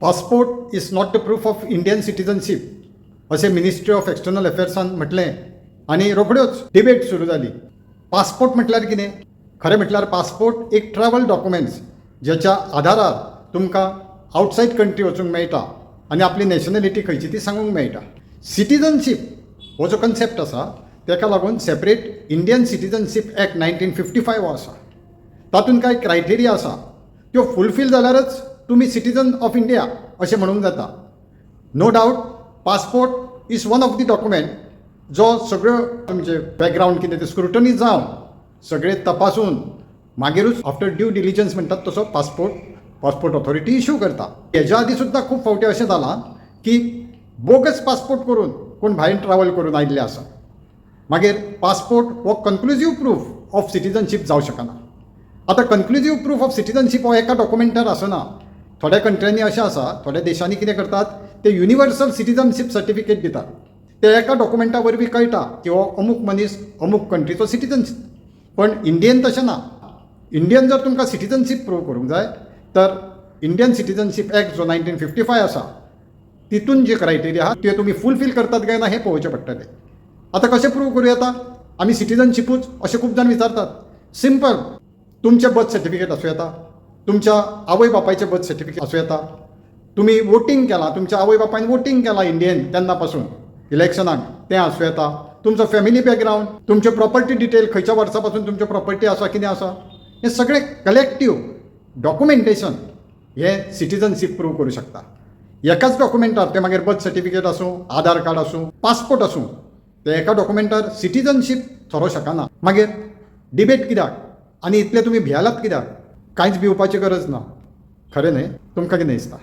Passport is not the proof of Indian citizenship असे ministry of external अफेअर्सान म्हटलें आणि रोखड्योच debate सुरू जाली. पासपोर्ट म्हटल्यार कितें? खरें म्हटल्यार पासपोर्ट एक ट्रॅव्हल डॉक्युमेंट्स ज्याच्या आधारार तुमकां आउटसायड कंट्री वचूंक मेळटा आनी आपली नॅशनॅलिटी खंयची ती सांगूंक मेळटा. सिटिझनशीप हो जो कन्सेप्ट आसा ताका लागून सेपरेट इंडियन सिटिझनशीप एक्ट 1955 हो आसा. तातूंत कांय क्रायटेरिया आसा त्यो फुलफील जाल्यारच तुमी सिटिझन ऑफ इंडिया अशें म्हणूंक जाता. No doubt passport is one of the document जो सगळ्यो तुमचे बॅकग्रावंड कितें तें स्क्रुटनी जावन सगळें तपासून मागीरूच आफ्टर ड्यू डिलिजन्स म्हणटात तसो पासपोर्ट ऑथॉरिटी इश्यू करता. हेज्या आदी सुद्दां खूब फावटी अशें जालां की बोगस पासपोर्ट करून कोण भायर ट्रॅव्हल करून आयिल्ले आसा. मागीर पासपोर्ट हो कन्क्लुजीव प्रूफ ऑफ सिटिझनशीप जावं शकना. आतां कन्क्लुजीव प्रूफ ऑफ सिटिझनशीप हो एका डॉक्युमेंटार आसना. थोड्या कंट्र्यांनी अशें आसा, थोड्या देशांनी कितें करतात ते युनिवर्सल सिटिझनशीप सर्टिफिकेट दितात. ते एका डॉक्युमेंटा वरवीं कळटा की हो अमूक मनीस अमूक कंट्रीचो सिटिझन. पण इंडियन तशें ना. इंडियन जर तुमकां सिटिझनशीप प्रूव करूंक जाय तर इंडियन सिटिझनशीप एक्ट जो 1955 आसा तितून जे क्रायटेरिया आहा ते तुमी फुलफील करतात काय ना हें पळोवचें पडटलें. आतां कशें प्रूव करूं येता? आमी सिटिझनशिपूच अशें खूब जाण विचारतात. सिंपल, तुमचें बर्थ सर्टिफिकेट आसूं येता, तुमच्या आवय बापायचें बर्थ सर्टिफिकेट आसूं येता, तुमी वोटींग केलां, तुमच्या आवय बापायन वोटींग केलां इंडियन तेन्ना पासून इलेक्शनाक तें आसूं येता, तुमचो फॅमिली बॅकग्रावंड, तुमचे प्रॉपर्टी डिटेल खंयच्या वर्सा पासून तुमचे प्रॉपर्टी आसा कितें आसा हें सगळें कलेक्टीव डॉक्युमेंटेशन हें सिटिझनशीप प्रूव करूं शकता. एकाच डॉक्युमेंटार तें मागीर बर्थ सर्टिफिकेट आसूं, आधार कार्ड आसूं, पासपोर्ट आसूं, ते एका डॉक्युमेंटार सिटिझनशीप थरोवं शकना. मागीर डिबेट कित्याक आनी इतले तुमी भियालात कित्याक? कांयच भिवपाची गरज ना. खरें न्हय? तुमकां कितें दिसता?